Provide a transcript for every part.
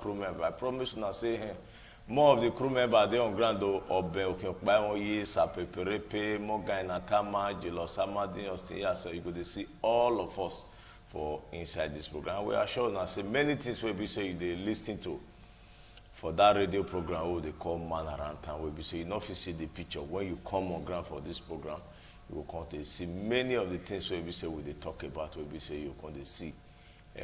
crew member. I promise you now say more of the crew member they on ground obe okiokpa ye sapeperepe moga inatama jilosamadi osia, so you could see all of us for inside this program. We are sure now say many things will be say they listen to for that radio program what they call Man Around Town. Will be say you know if you see the picture when you come on ground for this program, you will come to see many of the things will be say we they talk about will be say you come to see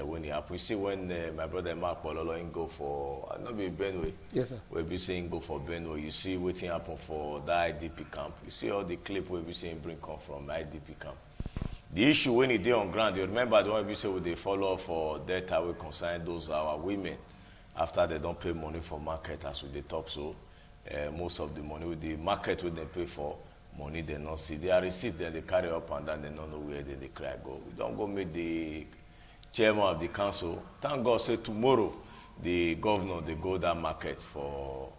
when it happens. See when my brother Mark Pololo go for not be Benway. Yes, sir. We'll be saying go for Benway. You see waiting happen for the IDP camp. You see all the clip we'll be saying bring come from IDP camp. The issue when it on ground, you remember the one we say they follow for data we concern those our women after they don't pay money for market as we they talk so most of the money with the market when they pay for money they not see. They are receipt then they carry up and then they don't know where they cry go. We don't go meet the chairman of the council. Thank God say tomorrow the governor they go that market for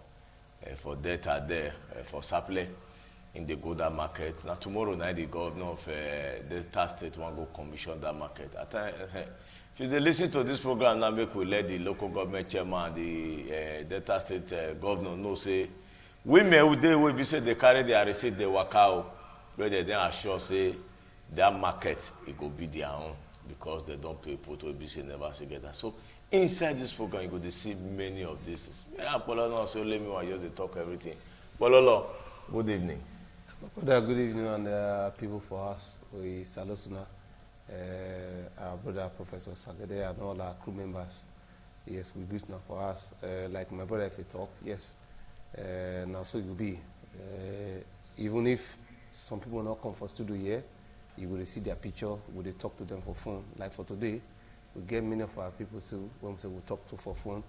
data there for supply. In the Goda market. Now tomorrow night the governor of Delta State will go commission that market. If they listen to this program now, make we let the local government chairman, the Delta State governor know say women will be say they carry their receipt, they work out, but they then assure say that market it go be their own because they don't pay put will be say never see get that. So inside this program you go to see many of this. Yeah, Pololo, so let me just talk everything. Pololo, good evening. Good evening, and people for us. We salute our brother Professor Sagade and all our crew members. Yes, we greet now for us. Like my brother, if they talk, yes. Now so it will be. Even if some people not come for studio here, you will see their picture. We will talk to them for phone. Like for today, we get many of our people too when we say we talk to for phone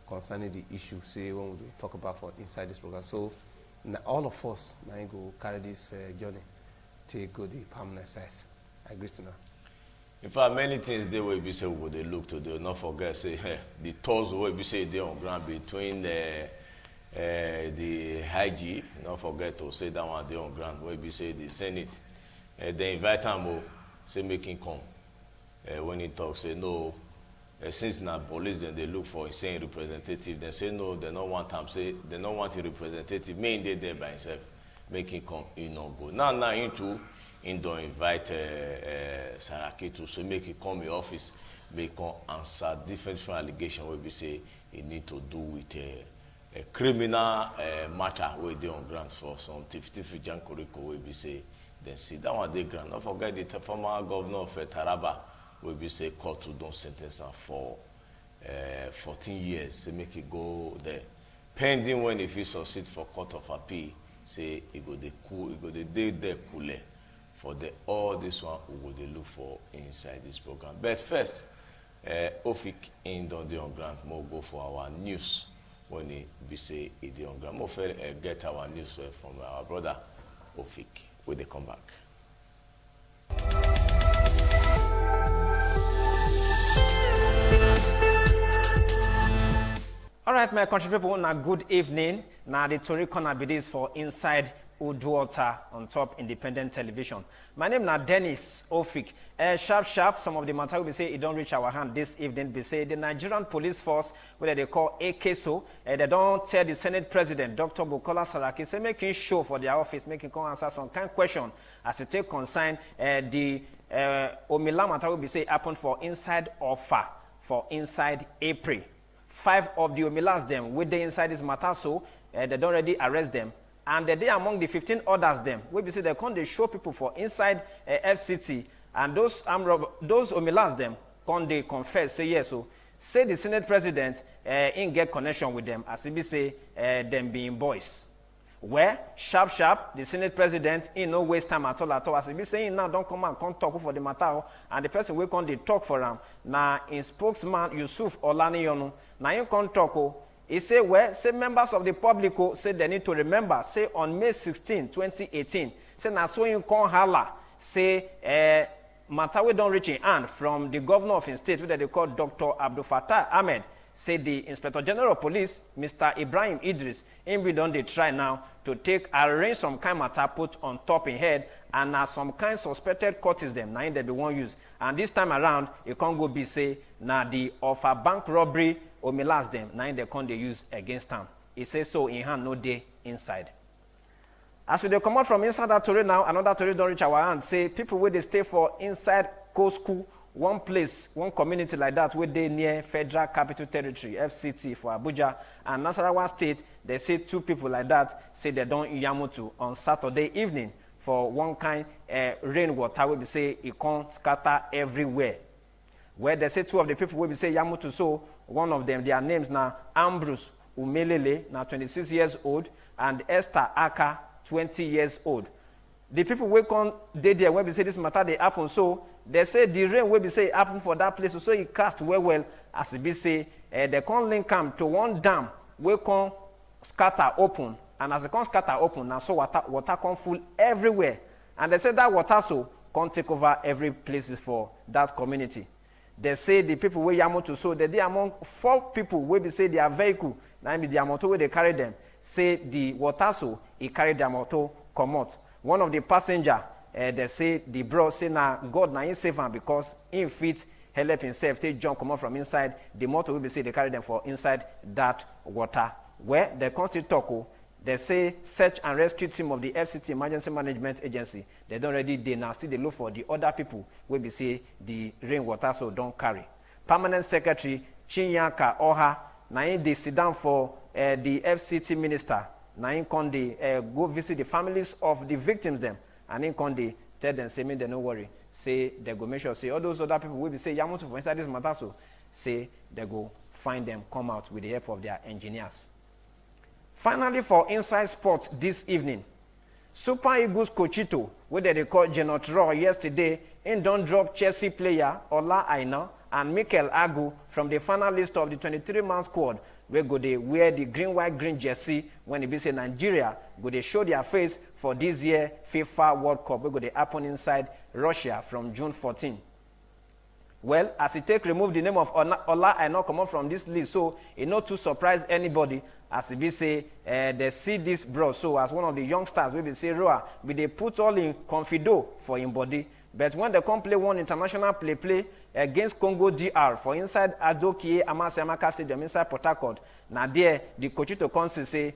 concerning the issue. Say when we talk about for inside this program. So. Now, all of us now go carry this journey to go the permanent sites. I agree to now. In fact, many things they will be say what they look to do. Not forget say the tours will be say they on ground between the IG. Not forget to say that one they on ground. Will be say the Senate. They invite them say make him come. When he talks, say no. Since now police and they look for a saying representative, they say no, they don't want him. Say they don't want a representative. Main they there by himself, make him come. He not go. Now into he don't invite Saraki to so make him come in office, make him answer different allegations. Where we say he need to do with a criminal matter where they on ground for some tiftif Jankoriko. Where we say then see that one they grant. Don't forget the former governor of Taraba. We be say court to don't sentence her for 14 years. Say make it go there. Pending when if he succeed for court of appeal, say it go the cool, it go the day there cooler. For the all this one we go they look for inside this program. But first, Ofik in the on ground, more go for our news when it be say it the on ground. More get our news from our brother Ofik when they come back. All right, my country people, now good evening. Now the Tory corner be this for inside Uduota on top independent television. My name is Dennis Ofik. Sharp, some of the matter will be say it don't reach our hand this evening. Be say the Nigerian police force, what they call AKSO, they don't tell the Senate President, Dr. Bukola Saraki, say making show for their office, making come answer some kind of question as it take concern the Omila matter will be say happen for inside offer for inside April. 5 of the Omilas them with the inside this matter, so they don't already arrest them. And they among the 15 others them, we be say they come they show people for inside FCT, and those Omilas them come they confess, say yes, so say the Senate President in get connection with them, as he be say them being boys. Where sharp, the Senate President in no waste time at all. As he be saying now, don't come and come talk for the matter, and the person will come they talk for him. Now in spokesman Yusuf Olaniyono, now you come talk. He say well, say members of the public say they need to remember. Say on May 16, 2018, say now so you come hala. Say matter we don't reach in hand from the governor of his state, which they call Dr. Abdul Fattah Ahmed. say the Inspector General of Police, Mr. Ibrahim Idris, him be done dey try now to take arrange some kind matter put on top in head, and na some kind suspected cuttings them na im dem be wan use. And this time around, e con go be say na the of a bank robbery omilas them na im dem con dey use against am. He say so in hand no dey inside. As we dey comot from inside that tori now, another tori don reach our hand say people wey dey stay for inside school, one place, one community like that wey dey near Federal Capital Territory (FCT) for Abuja and Nasarawa State, they say two people like that say they don yamutu on Saturday evening for one kind rain water wey be say e come scatter everywhere. Where they say two of the people wey be say yamutu, so one of them, their names na Ambrose Umelele, now 26 years old, and Esther Aka, 20 years old. The people wey come dey there when we say this matter dey happen, so they say the rain wey be say happen for that place, so e cast well as e be say they come link am to one dam wey come scatter open, and as e come scatter open, na so water come full everywhere, and they say that water so come take over every places for that community. They say the people wey yamoto, so they dey among 4 people wey be say their vehicle, na be their motor wey they carry them, say the water so e carry their motor comot. One of the passenger, they say the bro say na God na him save am because him fit help himself take jump comot from inside the motor wey be say they carry them for inside that water. Where they come still talk, they say search and rescue team of the FCT Emergency Management Agency, they don already dey now still dey look for the other people wey be say the rainwater so don carry. Permanent Secretary Chinyaka Oha na him dey sit down for the FCT minister, na him come dey go visit the families of the victims them, and him come dey tell them say make dem no worry, say they go make sure say all those other people wey be say yamutu for inside this matter so, say they go find them come out with the help of their engineers. Finally, for inside sports this evening, Super Eagles Cochito, wey they call Genotro yesterday, in don drop Chelsea player Ola Aina and Mikel Agu from the final list of the 23-man squad wey go dey wear the green-white-green jersey when e be say Nigeria go dey show their face for this year FIFA World Cup wey go dey happen inside Russia from June 14. Well, as he take remove the name of Ola Aina comot from this list, so it not too surprise anybody as he be say they see this bro so as one of the youngsters wey be say Roa, but they put all in confido for him body. But when they come play one international play against Congo DR for inside Adokie Amasiamaka Stadium inside Port Harcourt, now there the Cochito council say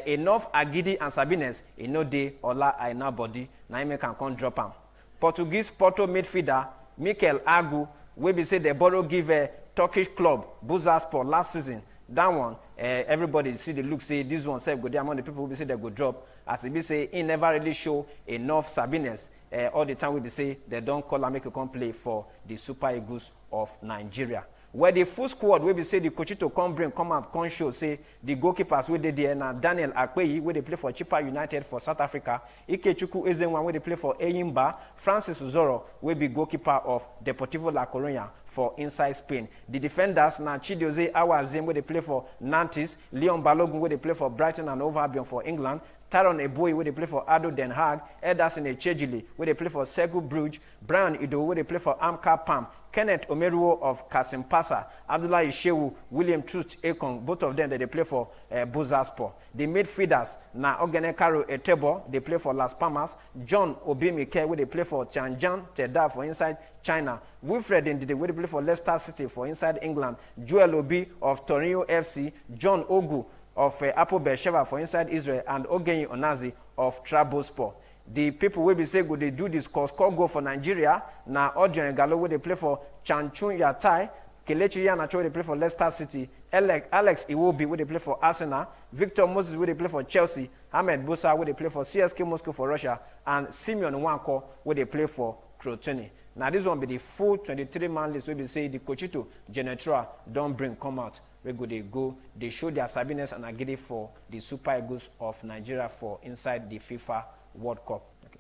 enough Agidi and Sabines e no dey Ola Aina body, na him can come drop am. Portuguese Porto midfielder Mikel Agu, wey be say they borrow give a Turkish club Bursaspor last season. That one, everybody see the look say this one self go there among the people who be say they go drop. As it be say he never really show enough Sabines all the time. We be say they don't call and make a come play for the Super Eagles of Nigeria. Where the full squad wey be say the Cochito come out come show say the goalkeepers wey dey there na Daniel Akpeyi wey dey play for Chippa United for South Africa, Ikechukwu Ezenwa wey dey play for Eyimba, Francis Uzoro wey be goalkeeper of Deportivo La Coruña for inside Spain. The defenders na Chidozie Awaziem wey dey play for Nantes, Leon Balogun wey dey play for Brighton and Hove Albion for England, Taron Eboyi wey dey play for Ado Den Haag, Ederson Echejili wey dey play for Cercle Brugge, Brian Ido wey dey play for Amka Pam, Kenneth Omeruo of Kasim Pasa, Abdullahi Shehu, William Trust Ekong, both of them they play for Bursaspor. The midfielders na Ogene Karo Etebo, they play for Las Palmas, John Obimike wey dey play for Tianjin Teda for inside China, Wilfred Ndidi wey dey play for Leicester City for inside England, Joel Obi of Torino FC, John Ogu of Apple Beersheva for inside Israel, and Ogenyi Onazi of Trabzonspor. The people will be say go they do this score goal for Nigeria. Now Odion Galo where they play for Chanchun Yatai, Kelechi Iheanacho where they play for Leicester City, Alex Iwobi where they play for Arsenal, Victor Moses where they play for Chelsea, Ahmed Bosa where they play for CSK Moscow for Russia, and Simeon Nwanko where they play for Crotone. Now this one be the full 23-man list where they say the Cochito Genetra don't bring come out. Where go they show their Sabines and Agidi for the Super Eagles of Nigeria for inside the FIFA World Cup. Okay.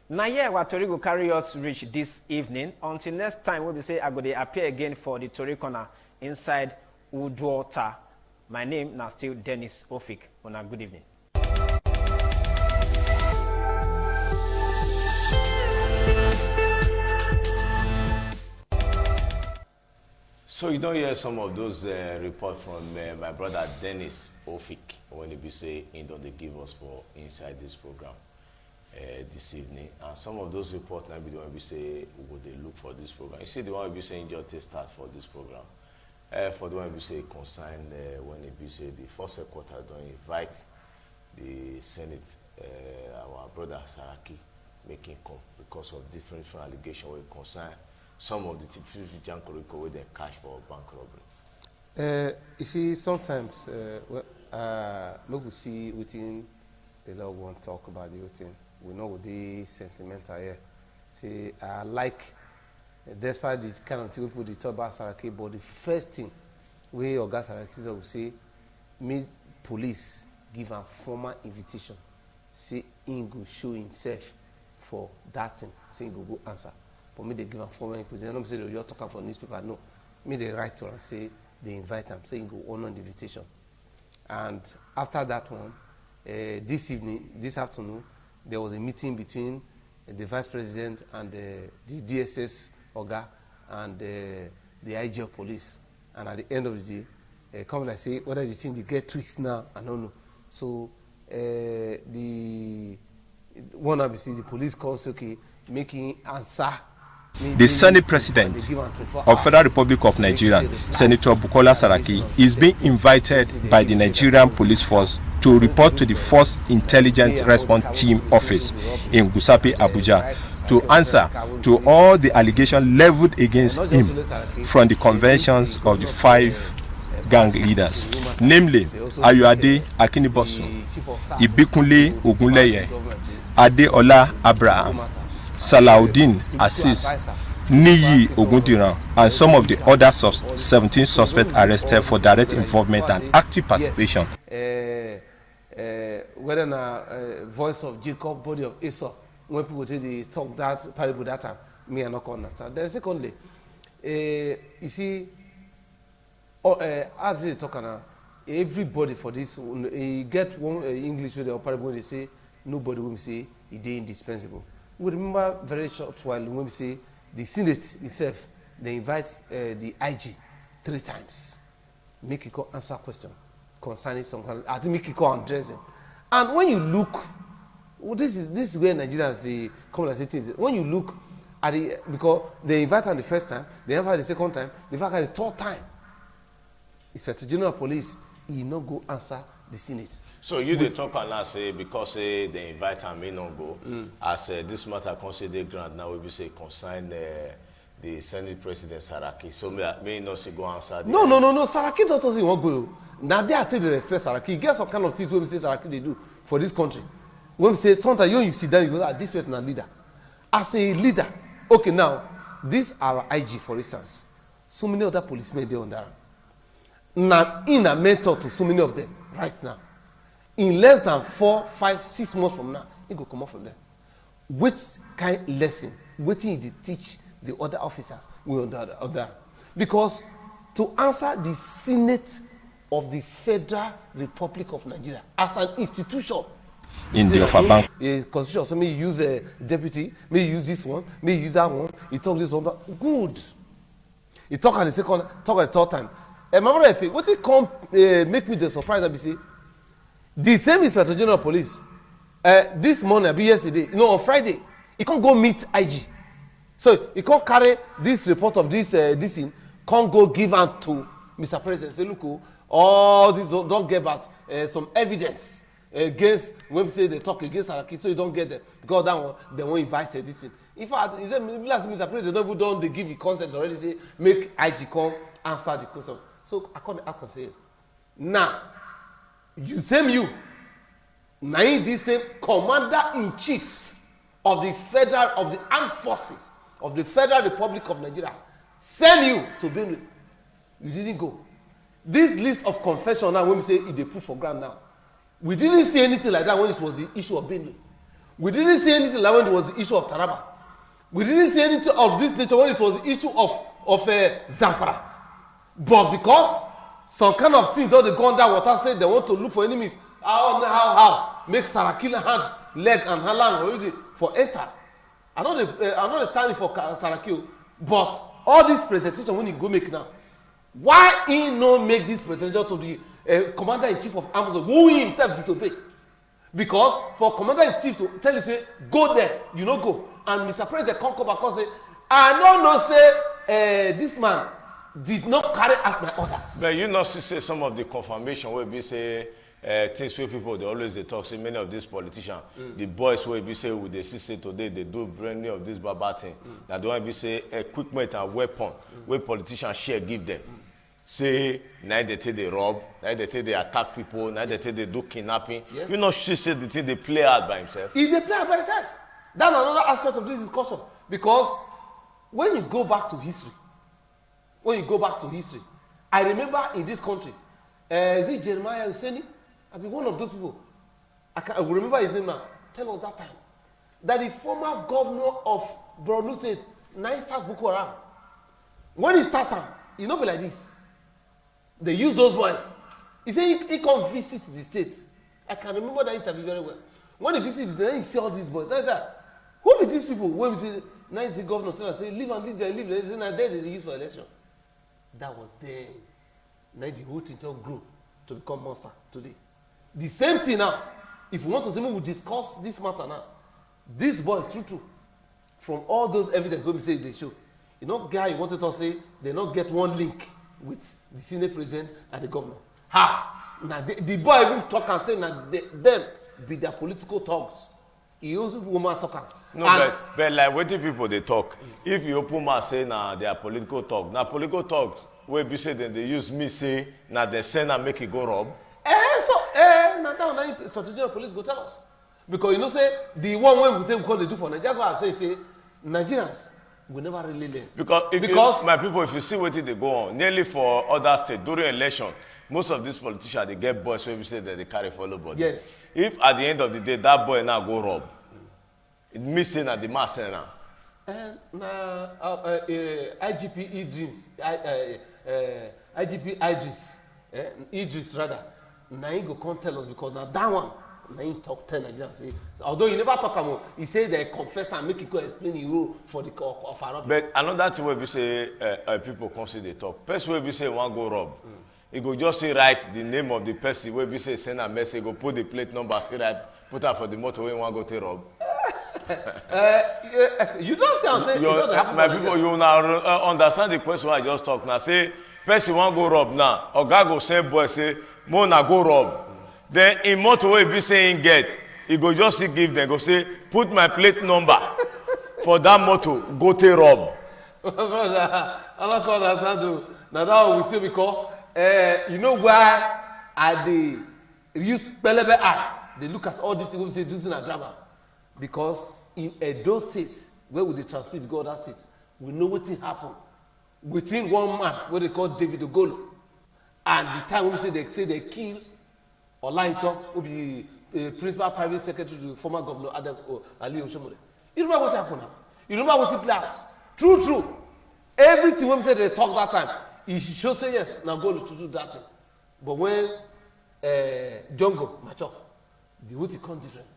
Now here what Tori go carry us reach this evening. Until next time we'll be say I go to appear again for the Tori Corner inside Uduota. My name now still Dennis Ofik. On a good evening. So you don't hear some of those reports from my brother Dennis Ofik when he be say he don't they give us for inside this program this evening, and some of those reports now be the one we say would they look for this program. You see the one we be saying just start for this program. For the one we say concern when it be say the first quarter don't invite the Senate, our brother Saraki making come because of different allegations will concern some of the Jankoriko where they cash for bank robbery. You see, sometimes we see within the law won't talk about the whole thing. We know what the sentimental here. See, like, despite the kind of thing we put the top about Saraki, but the first thing we Oga Saraki will say, me police give a formal invitation, say he go show himself for that thing, say he go answer. For me, they give a formal invitation. I don't say you're talking for newspaper. No, me they write to and say they invite him, say he go honor the invitation. And after that one, this afternoon, there was a meeting between the vice president and the DSS Oga and the IG of police. And at the end of the day, come and say whether the thing they get twist now, I don't know. So the one obviously the police calls okay, making answer. The Senate President of Federal Republic of Nigeria, Senator Bukola Saraki, is being invited by the Nigerian Police Force to report to the Force Intelligence Response Team Office in Gusape, Abuja, to answer to all the allegations leveled against him from the conventions of the 5 gang leaders, namely Ayuade Akinibosu, Ibikunle Ogunleye, Adeola Abraham, Salaudin Assis, Niyi Ogundiran, and some of the other 17 suspects arrested for direct involvement and active participation. Whether na voice of Jacob, body of Esau, when people say they talk that parable that time, me I not understand. Then secondly, you see, as they talk now, everybody for this, you get one English with the parable they say nobody will say it is indispensable. We remember very short while when we say the Senate itself, they invite the IG 3 times, make it answer question concerning some kind of, I think make it address them. And when you look, well, this is where Nigerians they come and say things. When you look at the, because they invite them the first time, they invite the second time, they invite the third time. Inspector General of Police, he not go answer the Senate. So you dey talk and now say because they invite him, he not go. As this matter consider grant now, we be say consign the Senate President Saraki. So may not say go answer. No. Saraki don't say he won't go. Now they are taking the respect Saraki. Get some kind of things when we say Saraki they do for this country. When we say sometimes you see that you go, this person is leader. As a leader, okay now, this our IG for instance. So many other policemen they under. Now in a mentor to so many of them right now. In less than 4, 5, 6 months from now, he go come out from there. Which kind of lesson? What did they teach the other officers? We other. Because to answer the Senate of the Federal Republic of Nigeria as an institution, in the offer bank, a constitution, so may you use a deputy, may you use this one, may you use that one. You talk this one, good. You talk at the second, talk at the third time. And my brother, what it come make me the surprise that we see. The same Inspector General of Police, this morning, yesterday, on Friday, he can't go meet IG. So he can't carry this report of this thing, can't go give out to Mr. President. Say, look, all this don't get back some evidence against when we say they talk against Saraki, so you don't get them because that one they won't invite this thing. In fact, he said, Mr. President, don't even don't they give you consent already? Say make IG come answer the question. So I come ask and say, now. You now this same commander-in-chief of the armed forces of the Federal Republic of Nigeria send you to Benue. You didn't go. This list of confession now when we say it they put for ground now. We didn't see anything like that when it was the issue of Benue. We didn't see anything like when it was the issue of Taraba. We didn't see anything of this nature when it was the issue of Zamfara. But because some kind of thing don't they go under water say they want to look for enemies. How make Saraki hand, leg and hand already for enter. I'm not standing for Saraki, but all this presentation when you go make now, Why he no make this presidential to the commander-in-chief of armed forces who he himself disobey? Because for commander-in-chief to tell you say go there, you no go, and Mr. President come back and say I no know say this man did not carry out my orders. But you know, say some of the confirmation where we say things where people they always they talk. Say many of these politicians, the boys where we say with the say today they do many of this bad thing. That the one we say equipment and weapon where politicians share give them. Say now they take they rob, now they take they attack people, now they take they do kidnapping. Yes. You know, she said the thing they play out by himself. He they play out by himself. That's another aspect of this discussion because when you go back to history. I remember in this country, is it Jeremiah Husseini? I mean, one of those people. I will remember his name now. Tell us that time. That the former governor of Borno State, start Boko Haram. When he started, he not be like this. They use those boys. He said he come visit the state. I can remember that interview very well. When he visited, then he see all these boys. I said, who be these people? When we say, now the governor tell us, say, leave there. He said, now there they use for election. That was then. Now the whole thing don't grow to become monster today. The same thing now. If we want to say we discuss this matter now, these boys, true, from all those evidence when we say they show, you know, guy you wanted to say they not get one link with the Senate president and the governor. How? Now the boy even talk and say now them be their political thugs. He also woman talking. No, but like what people they talk. If you open my say now they are political talk. Now political talk where be say then they use me say now they send and make it go rob. Now strategic police go tell us. Because you know say the one when we say we call they do for Nigeria, that's why I say Nigerians will never really learn. Because my people, if you see what they go on, nearly for other states during election, most of these politicians they get boys where we say that they carry follow body. Yes. If at the end of the day that boy now go rob, it means saying that the mass now. IGP Idris, IGP Idris, Idris rather. Now he go come tell us because now that one, now he talk 10 Nigerians say. Although he never talk about, he say they confess and make it go explain the rule for the of Arab. But another thing where we say people consider they talk. Person where we say one go rob. He go just say write the name of the person where we say send a message, go put the plate number, say write, put her for the motor where one go to rob. You don't say I'm saying it doesn't happen. My people, you now understand the question I just talk now. Say person one go rob now, or guy go send boy say, mo na go rob. Then in motor where we say get, he go just give them, go say, put my plate number for that motor, go to rob. Brother, I'm not going to understand. Now that we say because you know why at the use Pelebe eye, they look at all these things we say using a drama. Because in Edo State, where would they transmit go that state, we know what happened within one man, what they call David Ogolo. And the time when we say they kill Olaito, will be principal private secretary to the former governor Adam Ali Oshomole. You remember what happened now? You remember what he played? True. Everything when we say they talk that time, he should say yes, now go to do that thing. But when Jongo mature, the way it comes different.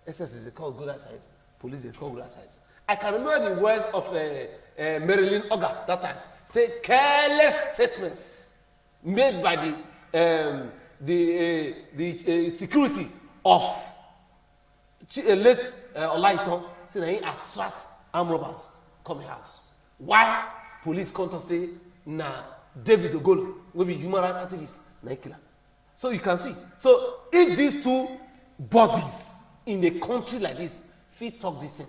SS is called good side, police is called good side. I can remember the words of Marilyn Oga that time. Say careless statements made by the security of late Olaito, saying that he attract armed robbers coming house. Why police come to say na David Ogolo will be human rights activist na killer. So you can see. So if these two bodies in a country like this, fit talk this thing.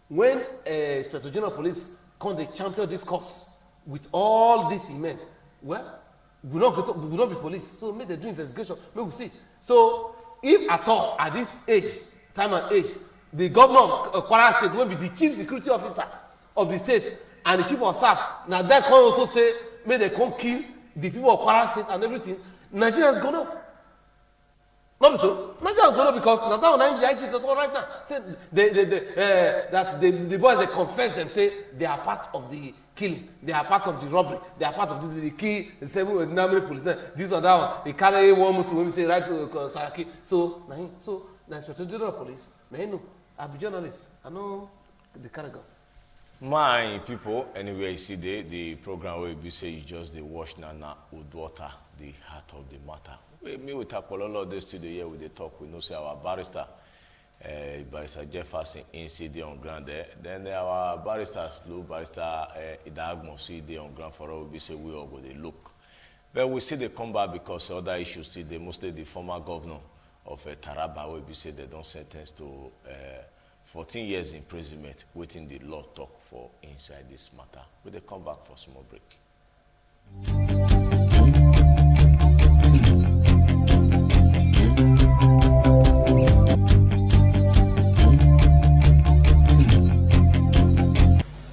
When Inspector General Police come the champion this cause with all these men, well, we will not be police. So make they do investigation. May we see. So if at all at this age, time and age, the governor of Kwara State will be the chief security officer of the state and the chief of staff. Now that can also say, may they come kill the people of Kwara State and everything. Nigerians go no. Not so. Nigerians go no because now the IG that's all right now. Say that the boys they confess them, say they are part of the killing, they are part of the robbery, they are part of the key, the seven ordinary police. This or that one, they carry one motor when we say right to Saraki. So the Inspector General Police, I know, I be journalist, I know the carry gun. My people, anywhere you see the program where you say you just the watch now Uduota, the heart of the matter. Me with Apollo this studio here with the talk, we know say our barrister, Barrister Jefferson in CD on ground there. Then our barrister Lou, Barrister Idagmo CD on ground for all we say we all go they look. But we see they come back because other issues still they mostly the former governor of Taraba where we say they don't sentence to 14 years imprisonment, waiting the law talk for inside this matter. Will they come back for small break?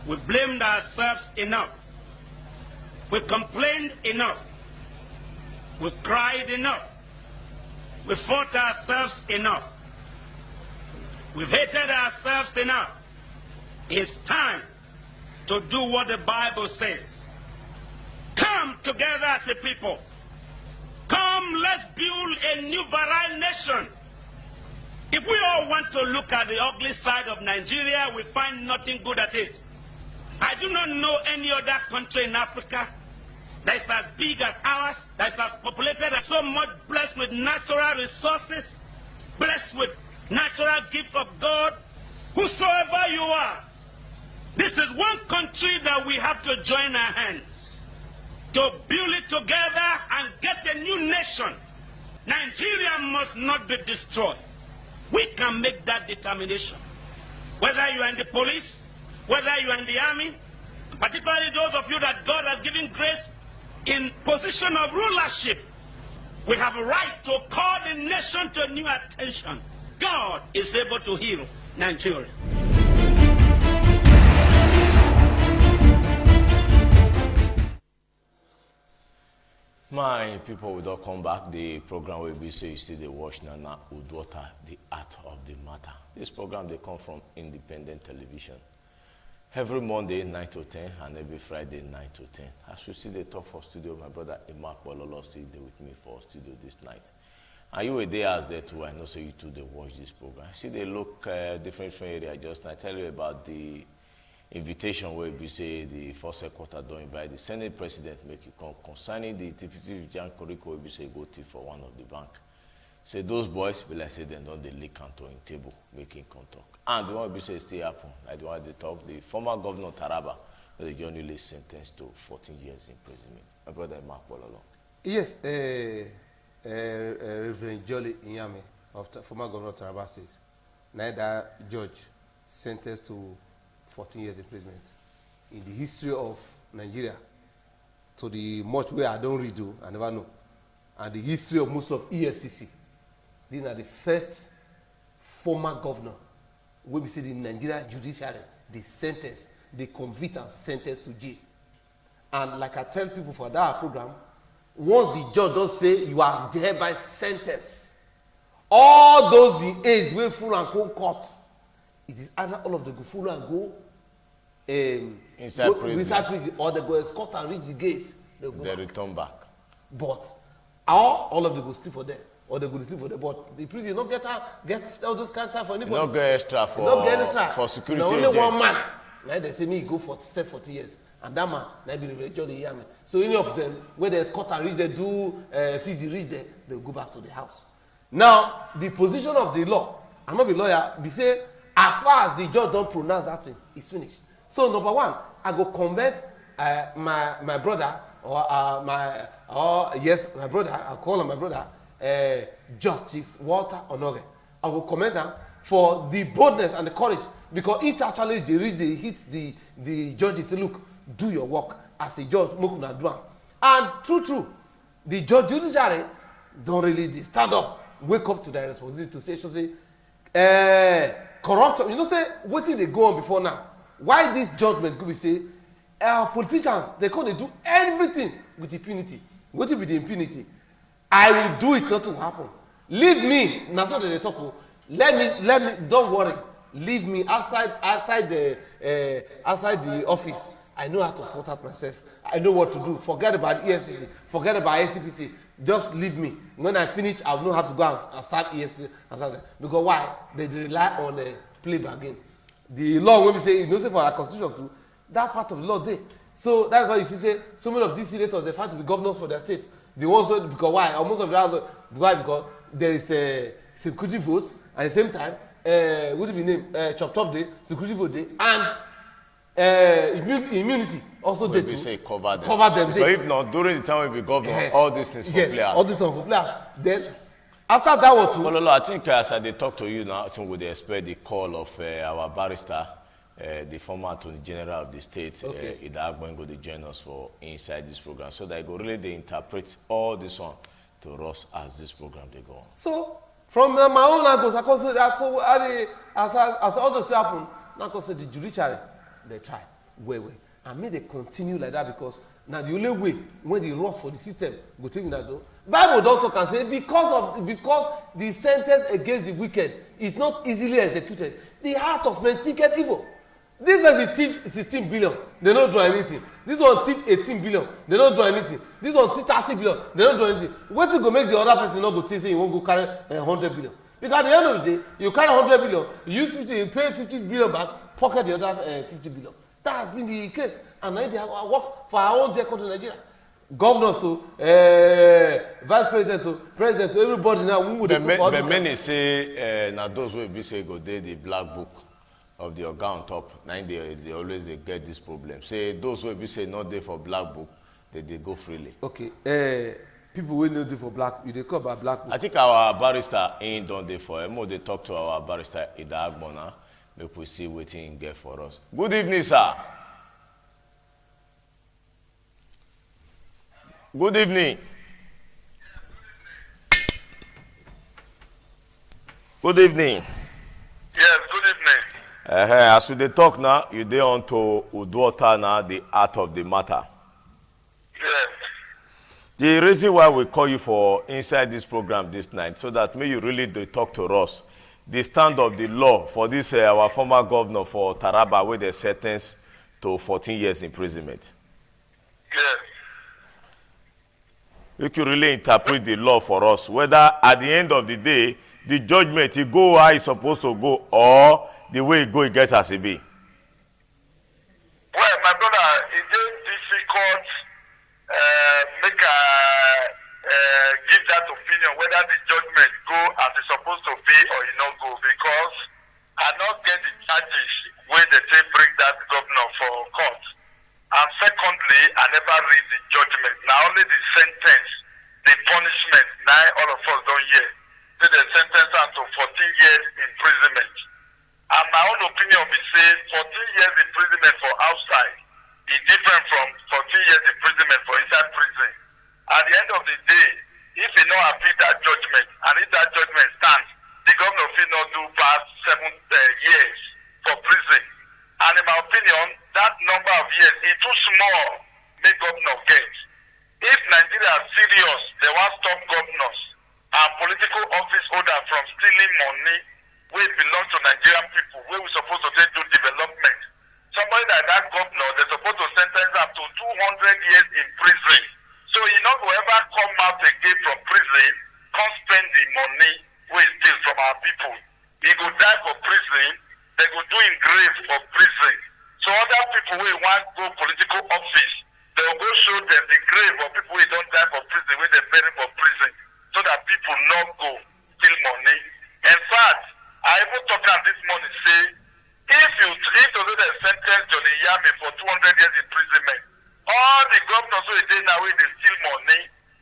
We blamed ourselves enough. We complained enough. We cried enough. We fought ourselves enough. We've hated ourselves enough. It's time to do what the Bible says. Come together as a people. Come, let's build a new virile nation. If we all want to look at the ugly side of Nigeria, we find nothing good at it. I do not know any other country in Africa that is as big as ours, that is as populated, and so much blessed with natural resources, blessed with natural gift of God, whosoever you are. This is one country that we have to join our hands to build it together and get a new nation. Nigeria must not be destroyed. We can make that determination. Whether you are in the police, whether you are in the army, particularly those of you that God has given grace in position of rulership, we have a right to call the nation to new attention. God is able to heal Nigeria. My people will not come back. The program will be say you still they watch now Uduota, the art of the matter. This program they come from independent television. Every Monday 9 to 10 and every Friday 9 to 10. As you see they talk for studio, my brother Emma Pololo still there with me for studio this night. And you were there as there too. I know so you too they watch this program. See they look different from area. Just I tell you about the invitation where we say the first headquarter don't invite the Senate President make you come concerning the activity Jan Koriko we say go tip for one of the bank. Say those boys be like say they don't they leak canto in table making contact. And the one we say still happen. Like the one they talk, the former governor Taraba, the journalist sentenced to 14 years imprisonment. My brother Mark Bololo. Yes, Reverend Jolly Inyame of former governor of Taraba State, neither judge sentenced to 14 years imprisonment. In the history of Nigeria, to the much way I don't read, I never know, and the history of most of EFCC, these are the first former governor we see the Nigeria judiciary, they sentence, they convict and sentence to jail. And like I tell people for that program, once the judge does say you are thereby sentenced, all those in age will full and go court. It is either all of them go full and go inside prison, or they go escort and reach the gate. They return back. But all of them go sleep for them, or they go sleep for them. But the prison not get all those kind of time for anybody. Not get extra for security. Now only one man. Now they say me go for 40 years. And that man, now be the judge hear me. So any of them, when they escort and reach, they do fees reach there, they'll go back to the house. Now, the position of the law, I'm not a lawyer, we say, as far as the judge don't pronounce that thing, it's finished. So number one, I go convert my brother, my brother, I call him my brother, Justice Walter Onoge. I will commend him for the boldness and the courage, because each actually they hit the judge say, look, do your work as a judge, mokuna do am. And true, the judiciary don't really stand up, wake up to their responsibility to say, corruption. You know, say what did they go on before now? Why this judgment could be say, politicians they can't do everything with impunity. What will be the impunity? I will do it, nothing will happen. Leave me. That's what they talk. Let me. Don't worry. Leave me outside the office. I know how to sort out myself. I know what to do. Forget about EFCC. Forget about SCPC. Just leave me. When I finish, I'll know how to go and serve EFCC and serve them. Because why? They rely on a play bargain. the law when we say, you know, say for our constitution too, that part of the law there. So that's why you see say so many of these senators they fight to be governors for their states. The ones because why? Or most of them why? Because there is a security votes at the same time. What do we name? Chop day, security vote day, and immunity also day to say cover them. Cover them. But if not, during the time we be governor, all these things for players. All these things for players. Then after that one too. Well, I think as I talk to you now, I think we dey expect the call of our barrister. The former Attorney General of the state, Ida Agbengo, to join us for inside this program, so that I go really they interpret all this one to us as this program they go on. So from my own angles, I consider that so as all this happen, now consider the judiciary they try way, and may they continue like that because now the only way when they run for the system go take that though. Bible don't talk and say because the sentence against the wicked is not easily executed, the heart of men thinketh evil. This person thief 16 billion, they don't do anything. This one thief 18 billion, they don't do anything. This one thief 30 billion, they don't do anything. What to go make the other person not go think say you won't go carry 100 billion? Because at the end of the day, you carry 100 billion, you use 50, you pay 50 billion back, pocket the other 50 billion. That has been the case, and now they work for our own dear country, Nigeria. Governors, vice president, president, everybody now. Who would but many say now those will be say go there the black book of the organ on top. Now they always they get this problem. Say those will be say not there for black book, they go freely. Okay. People will know there for black. You they call about black book. I think our barrister ain't done there for him. They talk to our barrister Ida Agbona. Make we see what he get for us. Good evening, sir. Good evening. Good evening. Yes, good evening. As we dey talk now, you dey on to Uduota now, the art of the matter. Yes. The reason why we call you for inside this program this night, so that may you really dey talk to us, the stand of the law for this our former governor for Taraba, where they sentenced to 14 years imprisonment. Yes. We could really interpret the law for us, whether at the end of the day, the judgment, it go how it's supposed to go, or the way it go, it gets as it be. Well, my brother, it is difficult make give that opinion whether the judgment go as it's supposed to be or it not go, because I not get the charges where they take bring that governor for court. And secondly, I never read the judgment. Now only the sentence, the punishment, now all of us don't hear. So they sentence them to 14 years imprisonment. And my own opinion be say 14 years imprisonment for outside is different from 14 years imprisonment for inside prison. At the end of the day, if he not appeal that judgment, and if that judgment stands, the governor will not do past 7 years for prison. And in my opinion, that number of years is too small make governor get. If Nigeria is serious, they want stop governors and political office holder from stealing money wey belong to Nigerian people, wey we supposed to take do development. Somebody like that governor, they're supposed to sentence up to 200 years in prison. So he not go ever come out again from prison, come spend the money wey steal from our people. He go die for prison, they go do him grave for prison. So other people wey want go political office, they will go show them the grave of people wey don't die for prison, wey they bury for prison, so that people not go steal money. In fact, I even talk about this morning, say, if you sentence Johnny Yami for 200 years imprisonment, all the governors who are now where they steal money,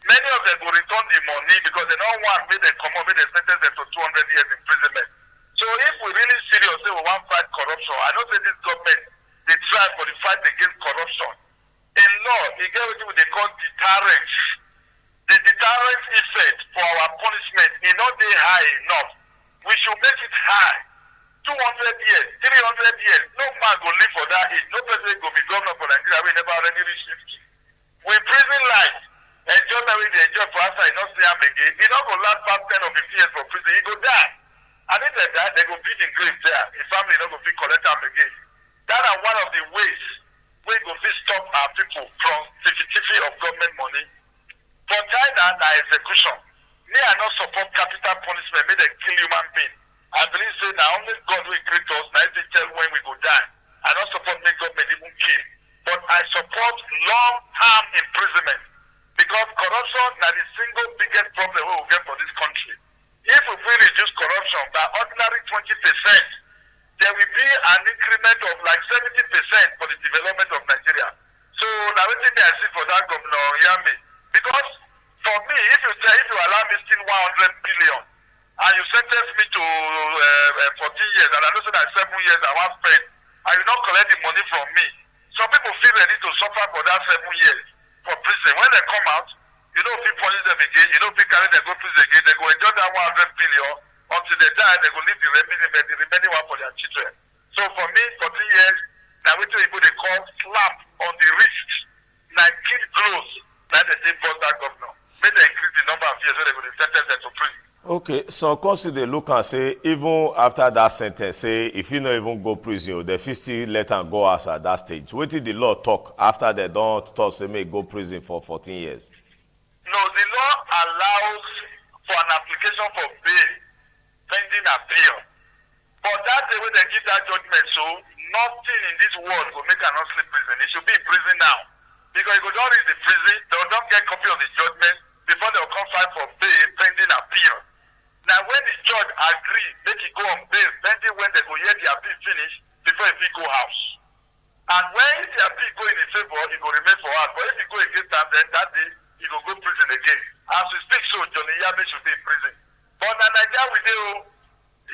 many of them will return the money because they don't want me they come up with a sentence them to 200 years imprisonment. So if we really serious say we want fight corruption, I know say this government they try for the fight against corruption. In law, they get what they call deterrence. The deterrence effect for our punishment is not that high enough. We should make it high. 200 years, 300 years, no man go live for that age. No person go be governor for Nigeria. We never already reach 50. We prison life. Enjoy the way they enjoy for outside, not see him again. He not go last past 10 or 15 years for prison. He go die. And if they die, they go beat in grave there. His family not go be collect him again. That are one of the ways we go fit stop our people from tiffy of government money. For China, na execution. Me, I not support capital punishment. May they kill human being. I believe say now only God will create us. Now they tell when we go I support long-term imprisonment because corruption is the single biggest problem we will get for this country. If we reduce corruption by ordinary 20%, there will be an increment of like 70% for the development of Nigeria. So now what I see for that governor, hear me. Because for me, if you allow me still 100 billion and you sentence me to 14 years and I know that 7 years I want spend, and you don't collect the money from me, some people feel ready to suffer for that 7 years for prison. When they come out, you know if you punish them again, you know if you carry them go prison again, they go enjoy that 100 billion until they die, they go leave the remaining one for their children. So for me, 14 years, now what they call slap on the wrist, like kid blows, that they say for that governor. May they increase the number of years so they go sentence them to prison. Okay, so consider look and say even after that sentence, say if you don't even go prison, they still let them go out at that stage. What did the law talk after they don't talk say may go prison for 14 years? No, the law allows for an application for bail pending appeal. But that day when they give that judgment, so nothing in this world will make an non-sleep prison. It should be in prison now. Because if you don't reach the prison, they will not get a copy of the judgment before they will come file for bail pending appeal. Now when the judge agree, make it go on bail pending when they go hear the appeal finish before if he go house. And when the appeal go in his favor, he will remain for us. But if he go against them, then that day he will go prison again. As we speak, so Johnny Yabe should be in prison. But in Nigeria we do,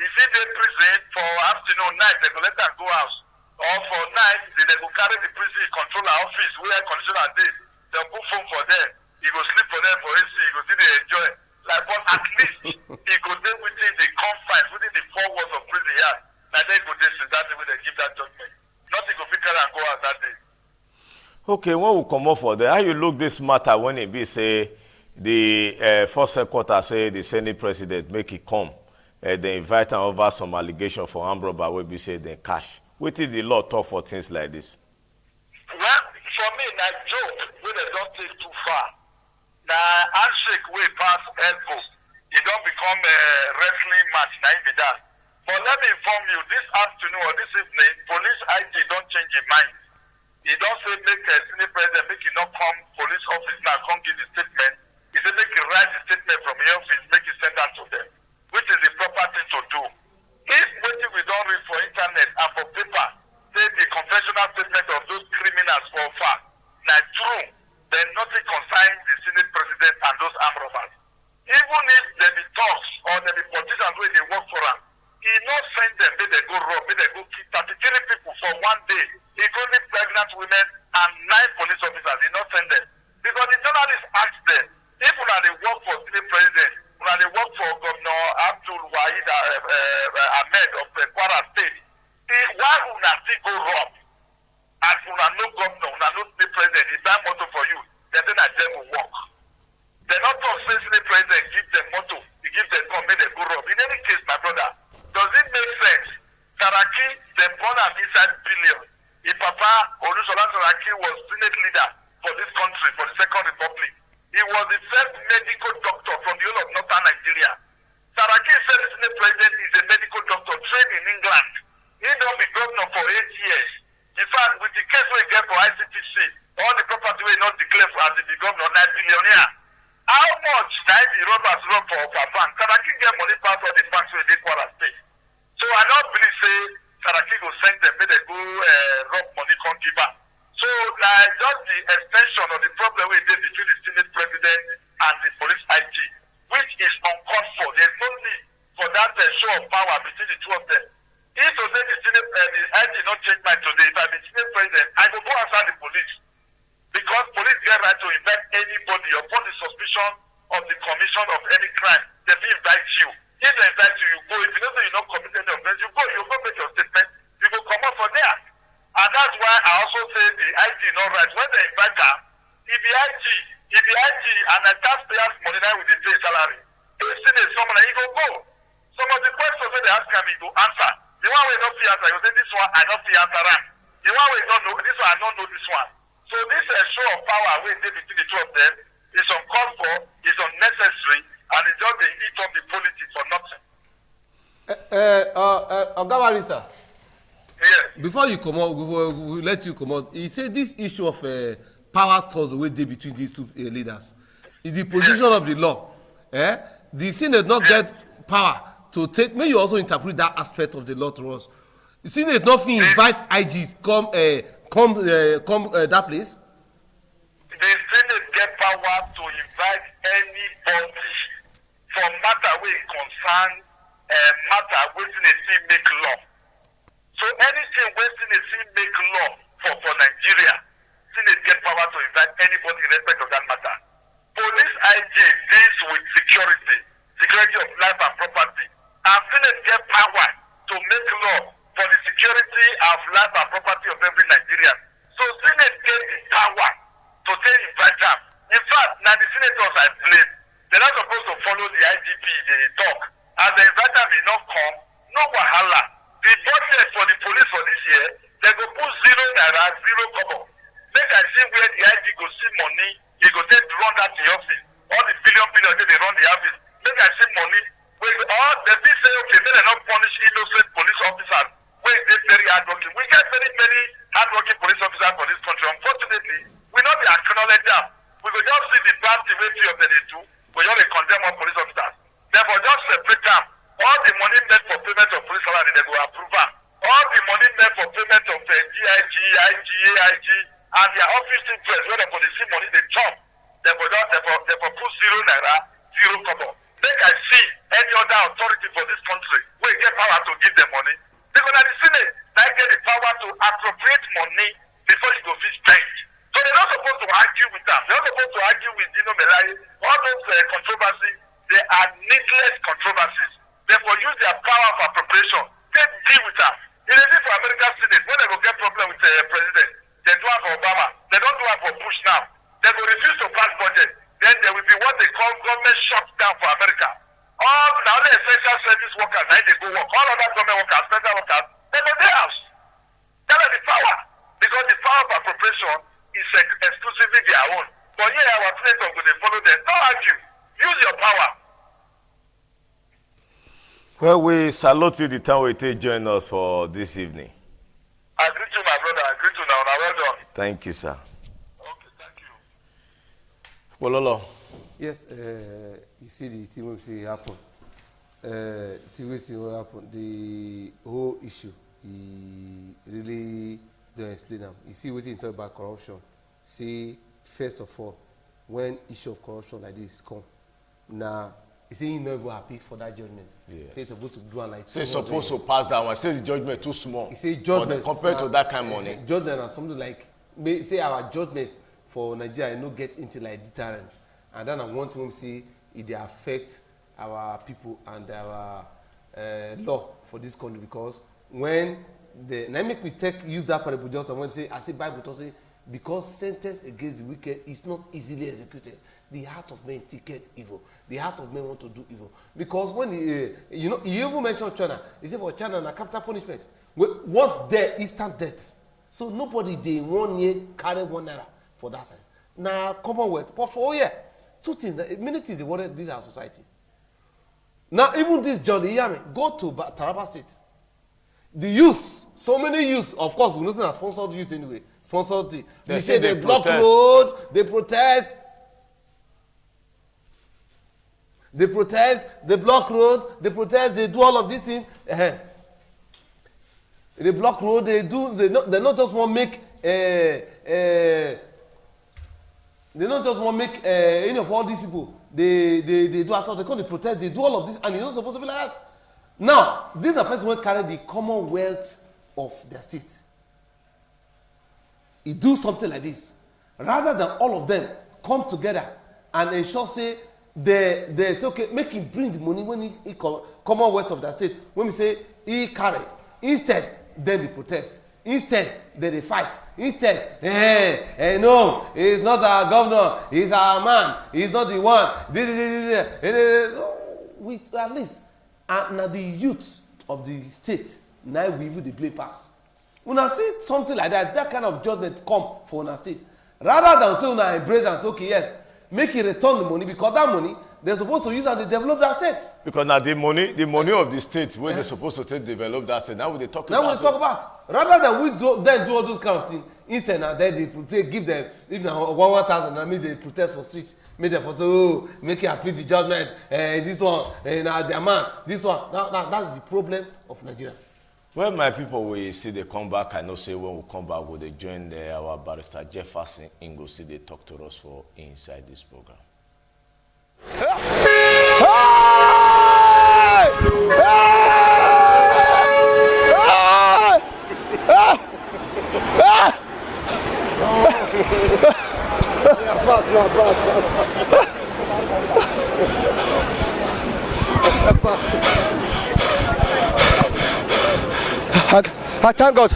if he dey prison for afternoon, night, they go let them go house. Or for night, they go carry the prison controller office where conditioner dey. They'll put phone for them. He go sleep for them for AC. He go see they enjoy. Like, but at least he go dey within the confines, within the 4 walls of prison here. Like they go dey since that day when they give that judgment. Nothing go fit carry and go out that day. Okay, when we come up for that, how you look this matter when it be say the first quarter say the Senate president make it come, they invite him over some allegation for armed robbery where we say they cash. What did the law talk for things like this? Well, for me, that joke where they don't take too far. Now handshake way pass elbow, it don't become a wrestling match. Now be that. But let me inform you, this afternoon or this evening, police IT don't change their mind. He don't say make a Senate president make it not come police office now come give the statement. He say make it write the statement from your office, make it send that to them, which is the proper thing to do. If waiting we don't read for internet and for paper, say the confessional statement of those criminals for fact, now true, then nothing concerns the Senate president and those armed robbers. Even if they be talks or they be politicians where they work for them, he not send them, may they go rob, may they go kill 33 people for one day, including pregnant women and 9 police officers. He not send them. Because the journalists asked them, if they work for Senate president, when they work for Governor Abdul Wahid Ahmed of Kwara State, why would not still go rob? As una no governor, una no Senate president, it's that motto for you, then that them will work. They not talk say Senate president give them motto, he give them come, make them go rob. In any case, my brother, does it make sense? Saraki, they born am inside billion. His papa, Olusola Saraki, was Senate leader for this country, for the Second Republic. He was the first medical doctor from the whole of northern Nigeria. Saraki said the Senate president is a medical doctor trained in England. He don't be governor for 8 years. In fact, with the case we get for ICTC, all the property we not declare as the governor, 9 billionaire. How much now the robbers rob for bank? Saraki get money pass all the banks where they Kwara State. So I don't believe say Saraki go send them, may they go rob money come give back. So just the extension of the problem we did between the Senate president and the police IT, which is uncalled for. There's no need for that show of power between the two of them. If to say the Senate the IT not change mind today, if I'm the Senate president, I will go outside the police. Because police get right to invite anybody upon the suspicion of the commission of any crime. They will invite you. If they invite you, you go. If you know that you not commit any offense, you go make your statement, you go come out from there. And that's why I also say the IT not right. When they invite her, if the IT and the taxpayers money now with the pay salary, if see there's someone, he go go. Some of the questions that they ask him, he go answer. The one we not see answer, you say this one I not see answer. The one we don't know, this one I don't know this one. So this show of power we did between the two of them is uncalled for, is unnecessary, and it's just the eat of the politics for nothing. Oga Barrister. Yes. before you come out, we let you come out. He said this issue of power toss away day between these two leaders is the position of the law. The Senate not get power to take. May you also interpret that aspect of the law to us. The Senate not invite IG come that place. The Senate get power to invite anybody for matter wey concern matter wey Senate make law. So anything wey Senate make law for Nigeria, Senate get power to invite anybody in respect of that matter. Police IG deals with security of life and property, and Senate get power to make law for the security of life and property of every Nigerian. So Senate get the power to take invite them. In fact, now the senators I blame, they're not supposed to follow the IGP, they talk. As the invite them may not come, no wahala. The budget for the police for this year, they go put 0 naira, 0 kobo. Make I see where the IG go see money, he go take run that the office. All the billion they run the office. Make I see money. Or they be say, okay, they not punish innocent police officers. Wait, they very hardworking. We get very many hardworking police officers for this country. Unfortunately, we not be acknowledge them. We will just see the bad behavior of the two. We just condemn all police officers. Therefore, just separate them. All the money meant for payment of police salary, they will approve them. All the money meant for payment of GIG, IG, AIG, and their office interest, whether for the same money they chop, therefore put 0 naira, 0 kobo. Make I see any other authority for this country where get power to give them money. Because the Senate, they get the power to appropriate money before you go fit spend. So they're not supposed to argue with them. They're not supposed to argue with Dino Melai. All those controversies, they are needless controversies. Therefore, use their power of appropriation. They deal with them. In the for American Senate, when they go get problem with the president, they do it for Obama. They don't do it for Bush now. They will refuse to pass budget. Then there will be what they call government shutdown for America. All now the essential service workers, now they go work. All other government workers, federal workers, they go their house. That is the power. Because the power of appropriation is exclusively their own. But here our senators go they follow them. Don't argue. Use your power. Well, we salute you the time we take join us for this evening. I greet you, my brother. I greet you now. Well done. Thank you, sir. Okay, thank you. Bololo. Yes, you see the thing we see happen. Thing will happen. The whole issue, he really don't explain them. You see what he talk about corruption. See, first of all, when issue of corruption like this come, now he say he never happy for that judgment. Yes. Say he's supposed to do it like. Say supposed to pass that one. Say the judgment too small. He say judgment compared to that kind of money. Judgment and something like say our judgment for Nigeria no get into like deterrence. And then I want to see if they affect our people and our law for this country, because when now make me use that parable just when say I say Bible to say because sentence against the wicked is not easily executed. The heart of men thinketh evil. The heart of men want to do evil. Because when you even mentioned China, he said for China na capital punishment. What's there? Instant death. So nobody they 1 year carry 1 naira for that side. Now Commonwealth, but for two things. Many things they wanted this our society. Now even this John, you hear me? Go to Taraba State. The youth, so many youth, of course, we know say sponsored youth anyway. Sponsored. They say they block road, they protest. They protest, they block road, they protest, they do all of these things. They block road, they not just want to make they not just want to make any of all these people. They do after they come, they protest, they do all of this, and it's not supposed to be like that. Now, this is a person who carry the commonwealth of their state. He do something like this. Rather than all of them come together and ensure say they say okay, make him bring the money when he commonwealth of their state. When we say he carry, instead then they protest. Instead, they fight. Instead, no, he's not our governor. He's our man. He's not the one. We at least, and now the youth of the state now we even the blame pass. When I see something like that kind of judgment come for our state, rather than say una embrace and say okay, yes, make it return the money, because that money they're supposed to use and to develop that state. Because now the money of the state where they're supposed to take develop that state. Now we talk about. Rather than we do all those kind of things, instead now then they give them if now 1,000 and maybe they protest for street, make them for so make it appeal the judgment. This one, their man, this one. That's the problem of Nigeria. Well, my people, we see they come back. I know say when we come back, will they join our barrister Jefferson Ingo, see they talk to us for inside this program. I thank God.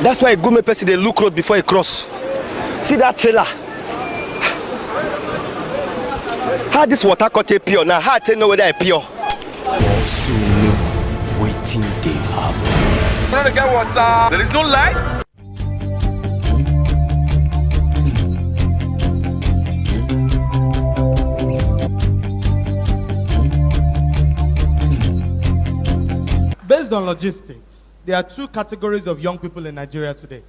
That's why a good person they look road before he cross. See that trailer? How this water got a pure now? How I tell know whether I pure? Soon, waiting they happen. You know the guy water. There is no light. Based on logistics, there are two categories of young people in Nigeria today.